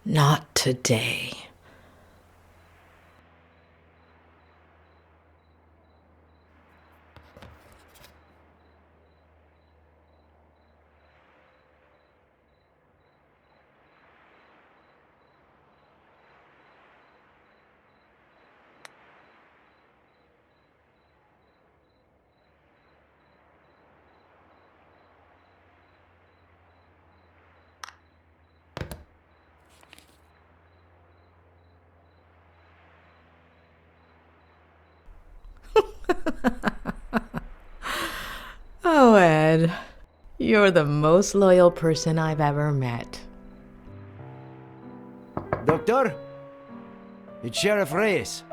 Not today. Oh, Ed, you're the most loyal person I've ever met. Doctor? It's Sheriff Reyes.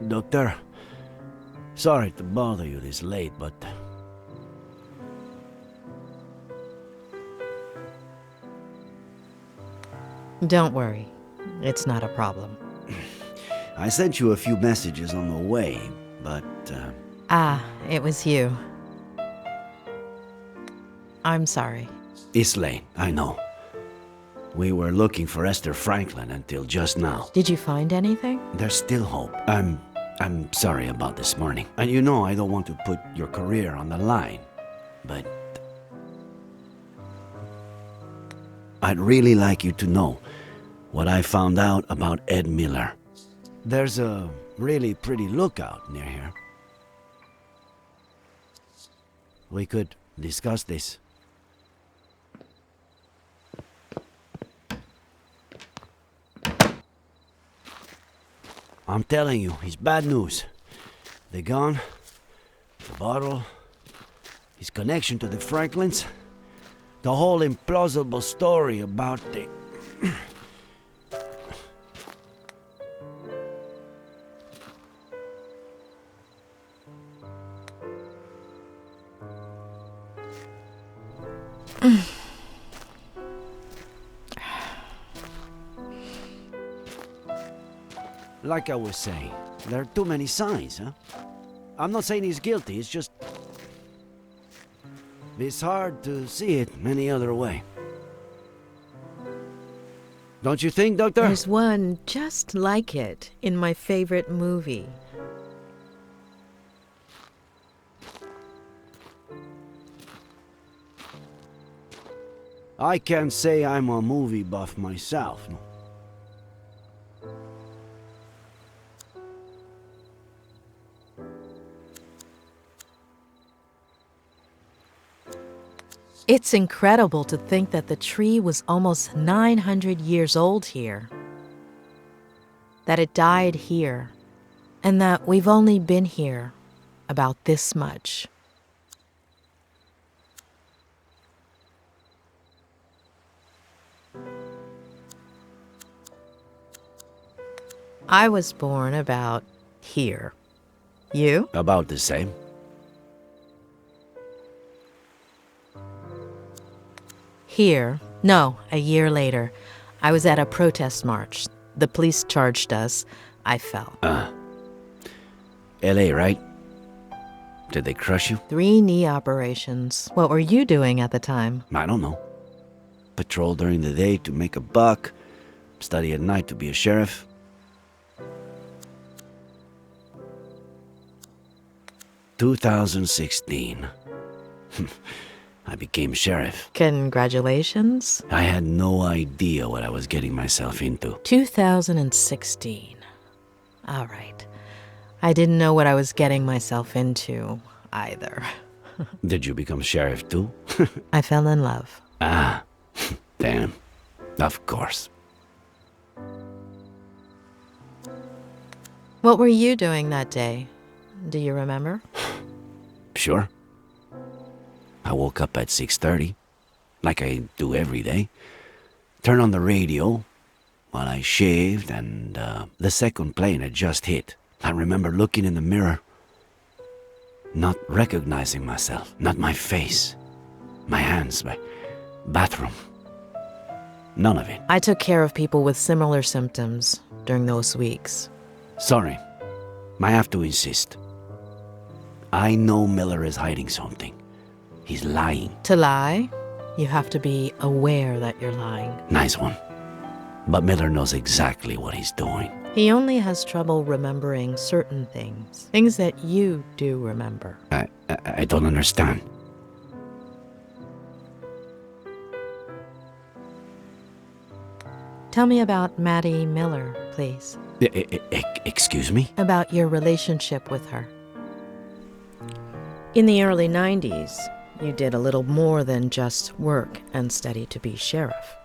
Doctor, sorry to bother you this late, but... Don't worry, it's not a problem. I sent you a few messages on the way, but... It was you. I'm sorry. It's late, I know. We were looking for Esther Franklin until just now. Did you find anything? There's still hope. I'm sorry about this morning. And you know I don't want to put your career on the line, but... I'd really like you to know what I found out about Ed Miller. There's a really pretty lookout near here. We could discuss this. I'm telling you, it's bad news. The gun, the bottle, his connection to the Franklins, the whole implausible story about the... Like I was saying, there are too many signs, huh? I'm not saying he's guilty, it's just... It's hard to see it any other way. Don't you think, Doctor? There's one just like it in my favorite movie. I can't say I'm a movie buff myself. It's incredible to think that the tree was almost 900 years old here. That it died here, and that we've only been here about this much. I was born about here. You? About the same. Here. No, a year later. I was at a protest march. The police charged us. I fell. L.A., right? Did they crush you? 3 knee operations. What were you doing at the time? I don't know. Patrol during the day to make a buck. Study at night to be a sheriff. ...2016. I became sheriff. Congratulations. I had no idea what I was getting myself into. 2016. All right. I didn't know what I was getting myself into, either. Did you become sheriff too? I fell in love. Ah, damn. Of course. What were you doing that day? Do you remember? Sure. I woke up at 6:30, like I do every day. Turned on the radio while I shaved, and the second plane had just hit. I remember looking in the mirror. Not recognizing myself, not my face, my hands, my bathroom. None of it. I took care of people with similar symptoms during those weeks. Sorry, I have to insist. I know Miller is hiding something. He's lying. To lie, you have to be aware that you're lying. Nice one. But Miller knows exactly what he's doing. He only has trouble remembering certain things that you do remember. I don't understand. Tell me about Maddie Miller, please. Excuse me? About your relationship with her. In the early 90s, you did a little more than just work and study to be sheriff.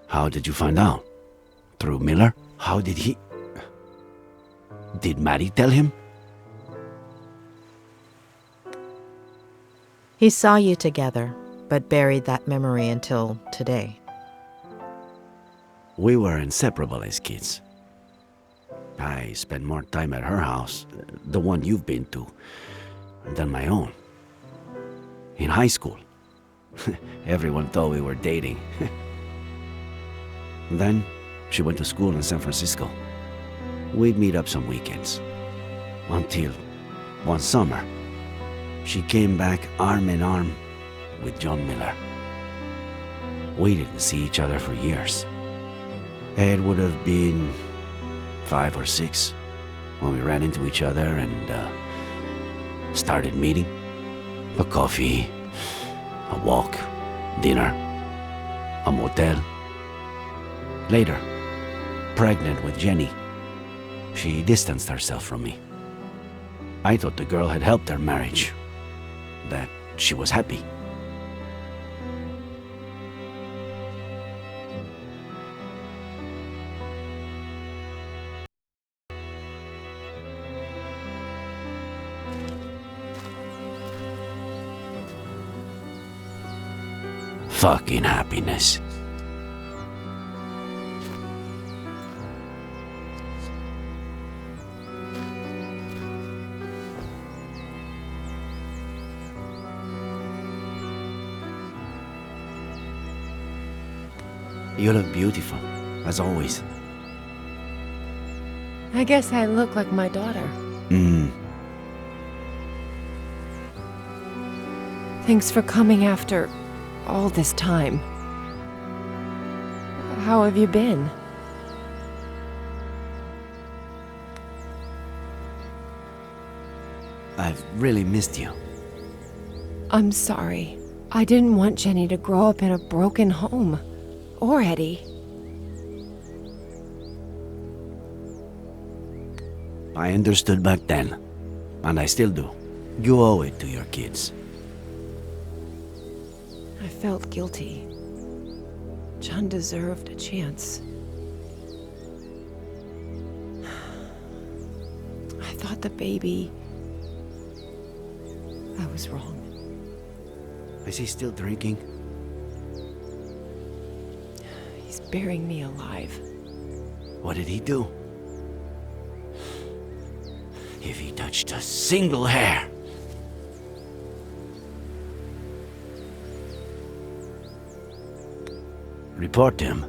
How did you find out? Through Miller? How did he... Did Maddie tell him? He saw you together, but buried that memory until today. We were inseparable as kids. I spent more time at her house, the one you've been to, than my own. In high school, everyone thought we were dating. Then, she went to school in San Francisco. We'd meet up some weekends. Until, one summer, she came back arm in arm with John Miller. We didn't see each other for years. It would have been 5 or 6 when we ran into each other and started meeting. A coffee, a walk, dinner, a motel. Later, pregnant with Jenny, she distanced herself from me. I thought the girl had helped her marriage, that she was happy. Fucking happiness. You look beautiful, as always. I guess I look like my daughter. Thanks for coming after all this time. How have you been? I've really missed you. I'm sorry. I didn't want Jenny to grow up in a broken home. Or Eddie. I understood back then, and I still do. You owe it to your kids. I felt guilty. John deserved a chance. I thought the baby... I was wrong. Is he still drinking? He's burying me alive. What did he do? If he touched a single hair... Report him,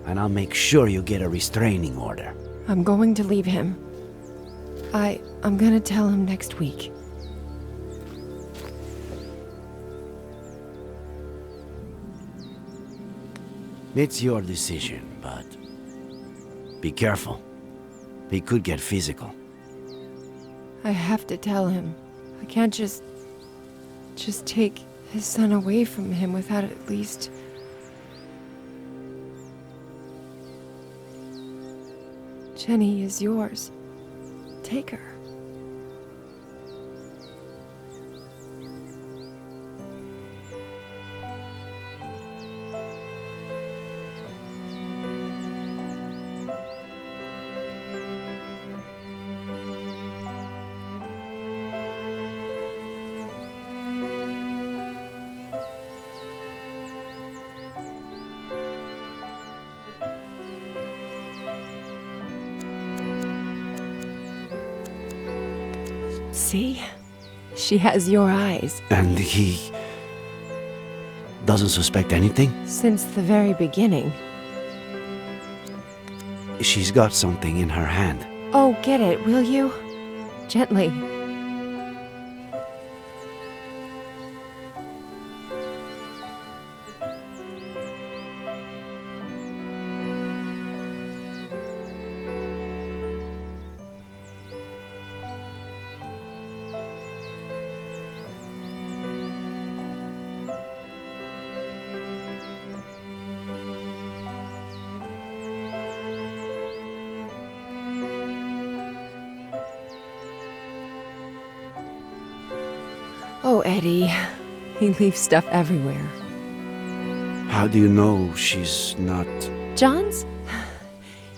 and I'll make sure you get a restraining order. I'm going to leave him. I'm gonna tell him next week. It's your decision, but be careful. He could get physical. I have to tell him. I can't just take his son away from him without at least... Jenny is yours. Take her. See? She has your eyes. And he doesn't suspect anything? Since the very beginning. She's got something in her hand. Oh, get it, will you? Gently. Oh, Eddie. He leaves stuff everywhere. How do you know she's not... John's?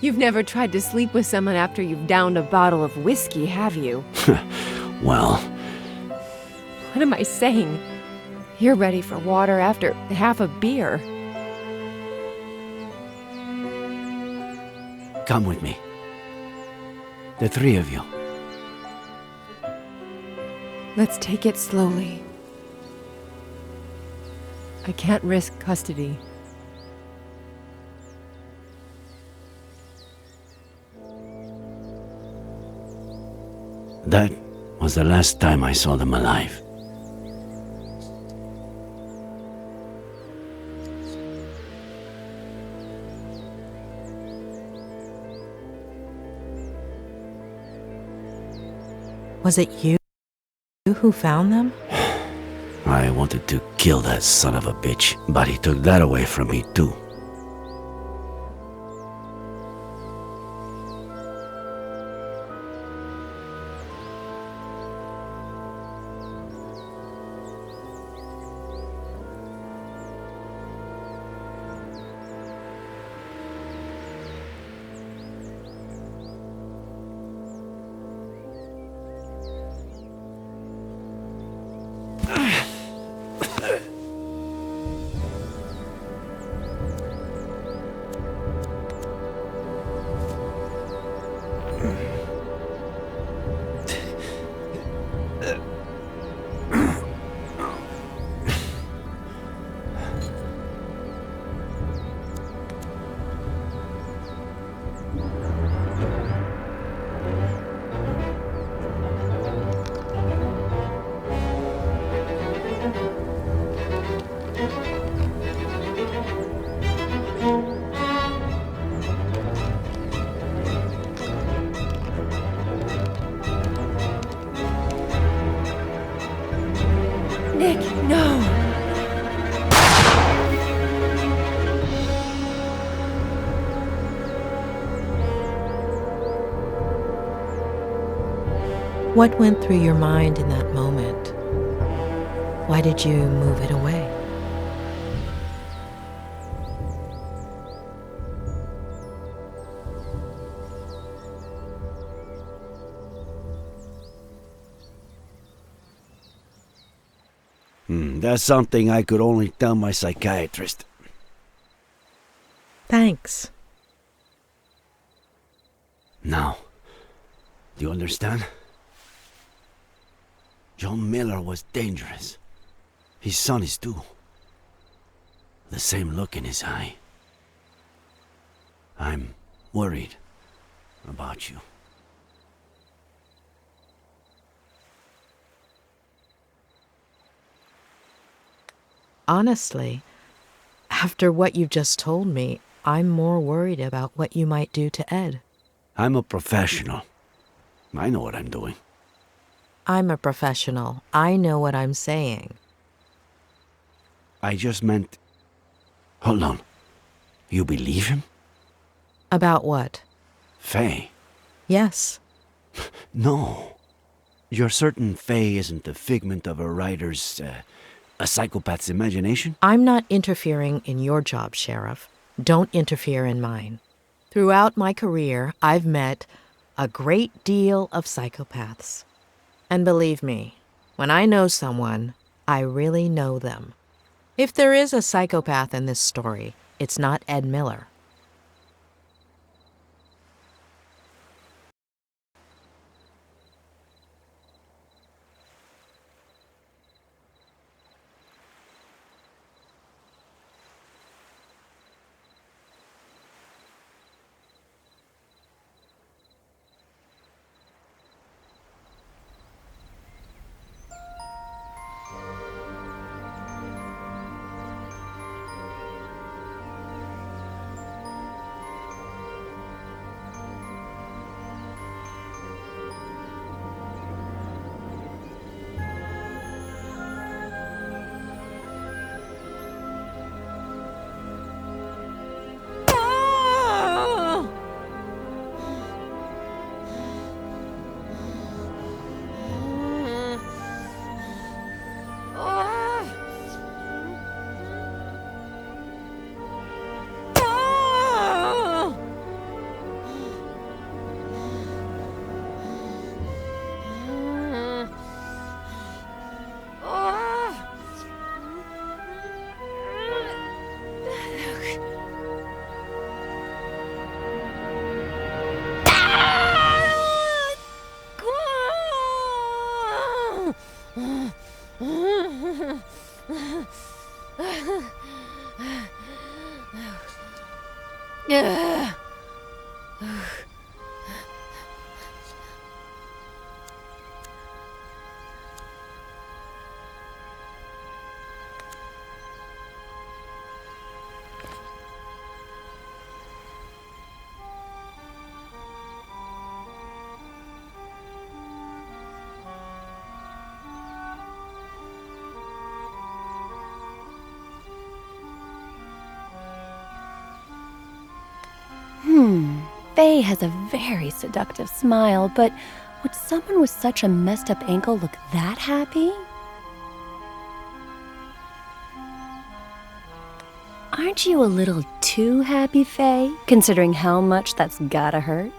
You've never tried to sleep with someone after you've downed a bottle of whiskey, have you? Well... What am I saying? You're ready for water after half a beer. Come with me. The three of you. Let's take it slowly. I can't risk custody. That was the last time I saw them alive. Was it you who found them? I wanted to kill that son of a bitch, but he took that away from me too. Nick, no! What went through your mind in that moment? Why did you move it away? That's something I could only tell my psychiatrist. Thanks. Now, do you understand? John Miller was dangerous. His son is too. The same look in his eye. I'm worried about you. Honestly, after what you've just told me, I'm more worried about what you might do to Ed. I'm a professional. I know what I'm doing. I'm a professional. I know what I'm saying. I just meant... Hold on. You believe him? About what? Faye? Yes. No. You're certain Faye isn't the figment of a writer's, a psychopath's imagination? I'm not interfering in your job, Sheriff. Don't interfere in mine. Throughout my career, I've met a great deal of psychopaths. And believe me, when I know someone, I really know them. If there is a psychopath in this story, it's not Ed Miller. Faye has a very seductive smile, but would someone with such a messed up ankle look that happy? Aren't you a little too happy, Faye, considering how much that's gotta hurt?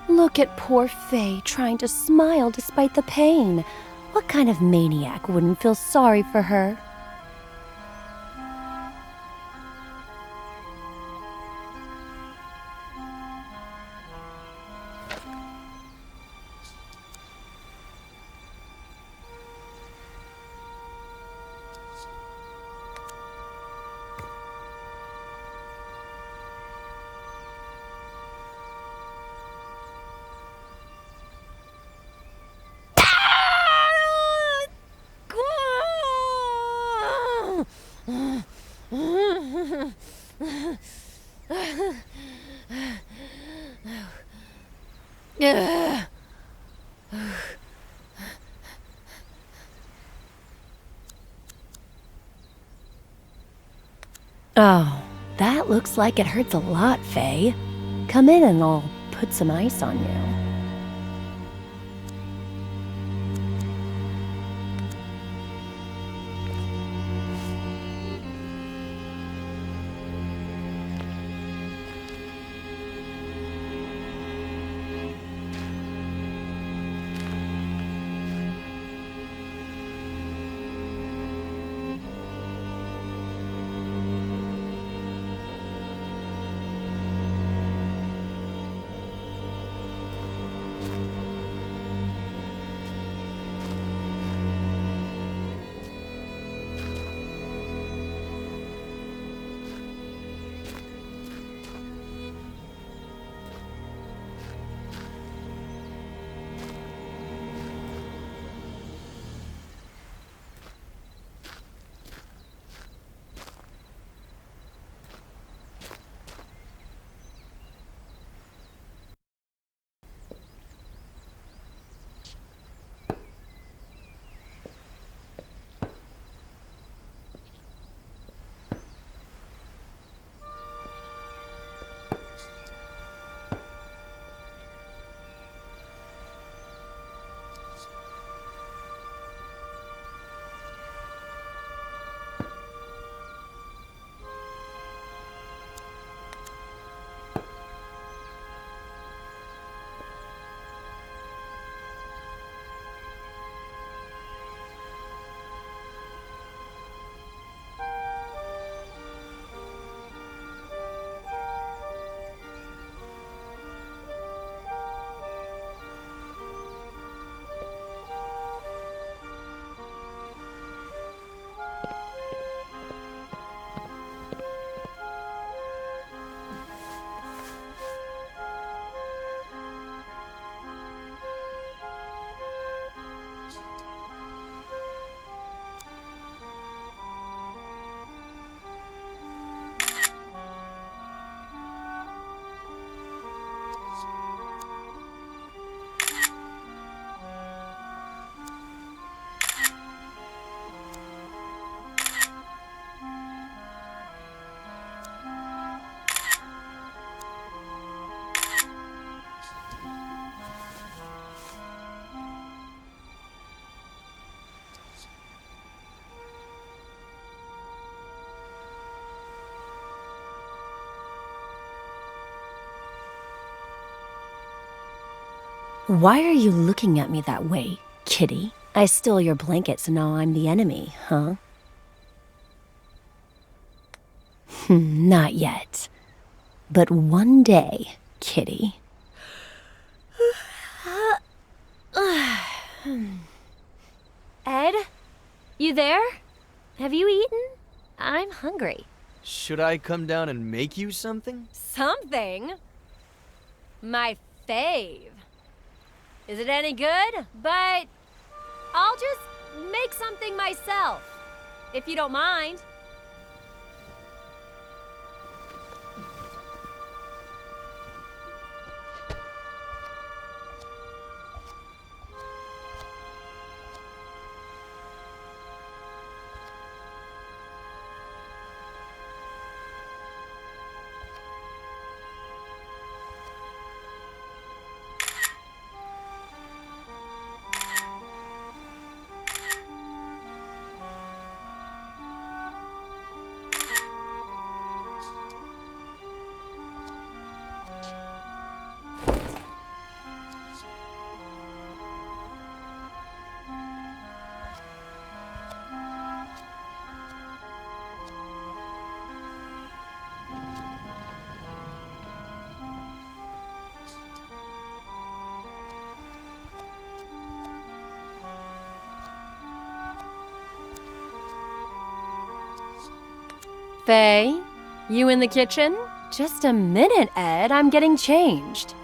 Look at poor Faye trying to smile despite the pain. What kind of maniac wouldn't feel sorry for her? Oh, that looks like it hurts a lot, Faye. Come in and I'll put some ice on you. Why are you looking at me that way, kitty? I stole your blanket, so now I'm the enemy, huh? Not yet. But one day, kitty. Ed? You there? Have you eaten? I'm hungry. Should I come down and make you something? Something? My fave. Is it any good? But I'll just make something myself, if you don't mind. Faye, you in the kitchen? Just a minute, Ed. I'm getting changed.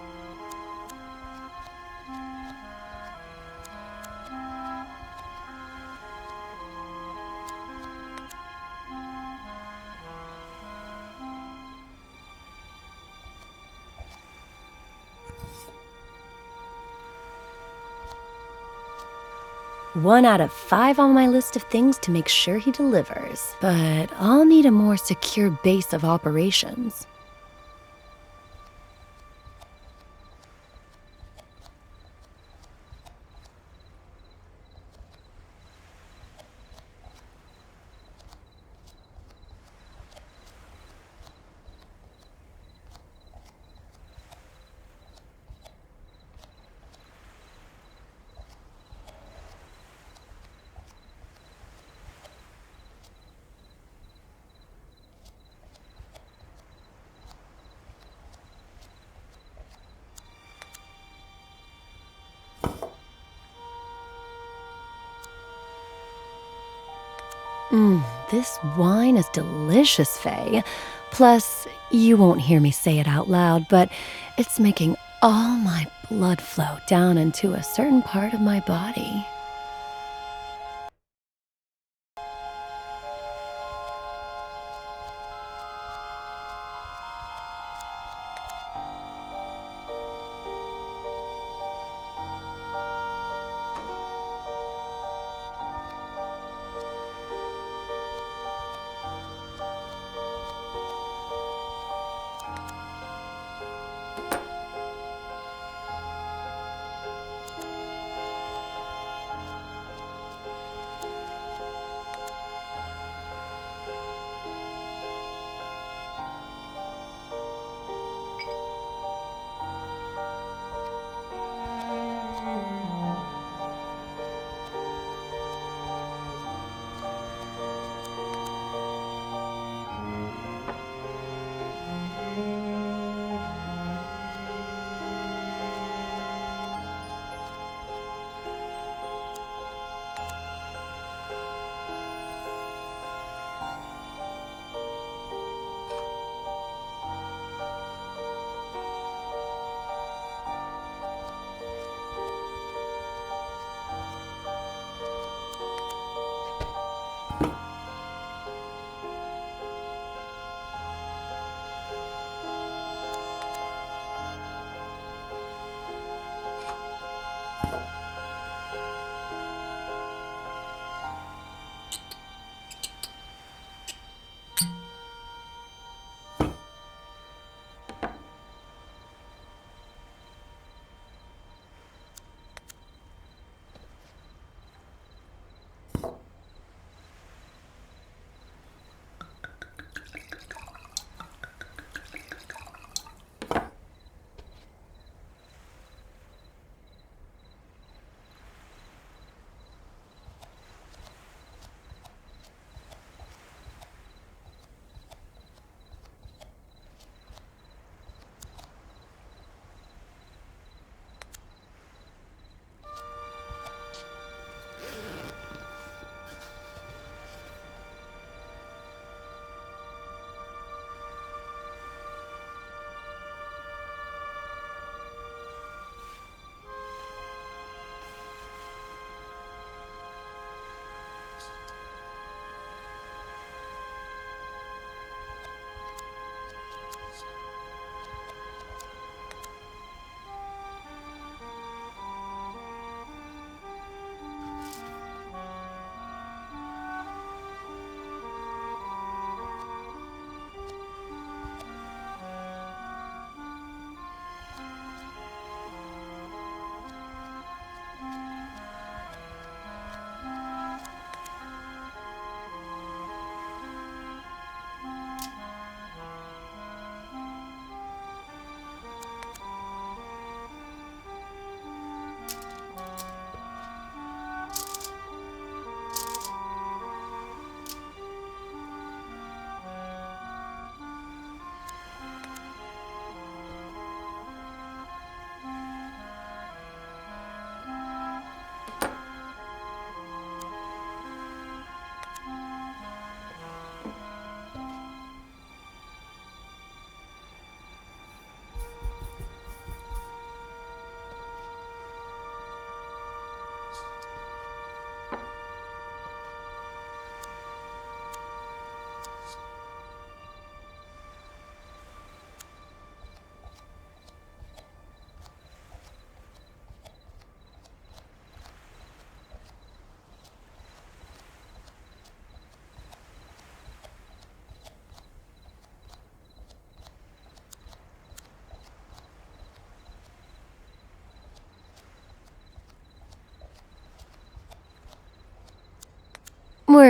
One out of 5 on my list of things to make sure he delivers. But I'll need a more secure base of operations. This wine is delicious, Faye. Plus, you won't hear me say it out loud, but it's making all my blood flow down into a certain part of my body.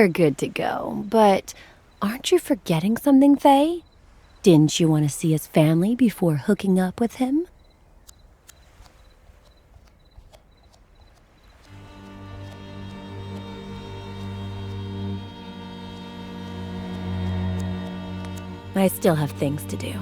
We're good to go, but aren't you forgetting something, Faye? Didn't you want to see his family before hooking up with him? I still have things to do.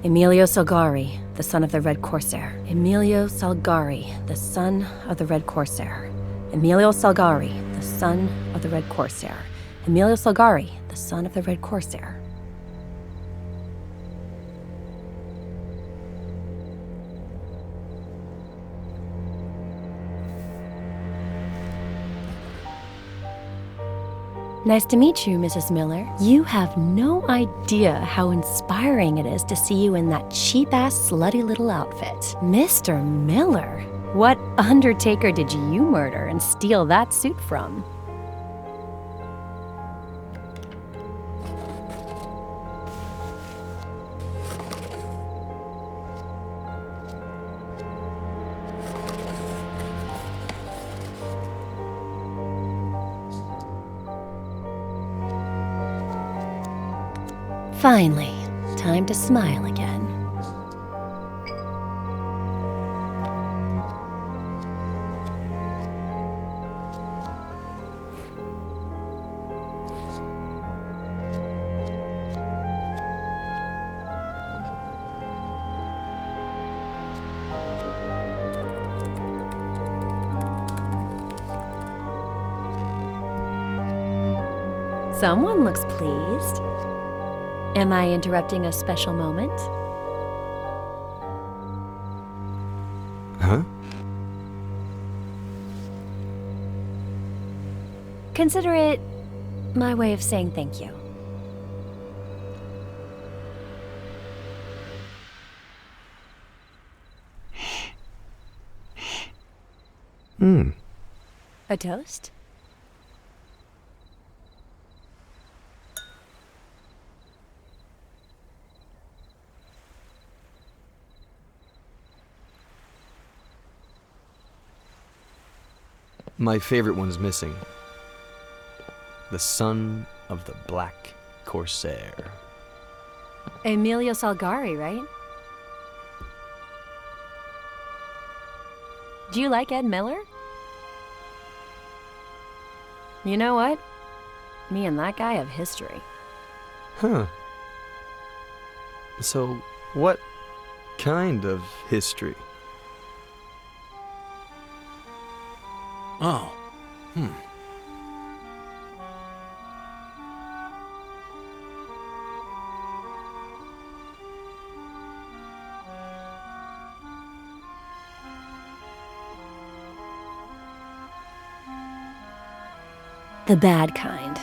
Emilio Salgari, the son of the Red Corsair. Emilio Salgari, the son of the Red Corsair. Emilio Salgari, the son of the Red Corsair. Emilio Salgari, the son of the Red Corsair. Nice to meet you, Mrs. Miller. You have no idea how inspiring it is to see you in that cheap-ass, slutty little outfit. Mr. Miller, what undertaker did you murder and steal that suit from? Finally, time to smile again. Someone looks pleased. Am I interrupting a special moment? Huh? Consider it my way of saying thank you. A toast? My favorite one's missing. The son of the Black Corsair. Emilio Salgari, right? Do you like Ed Miller? You know what? Me and that guy have history. Huh. So, what kind of history? Oh. The bad kind.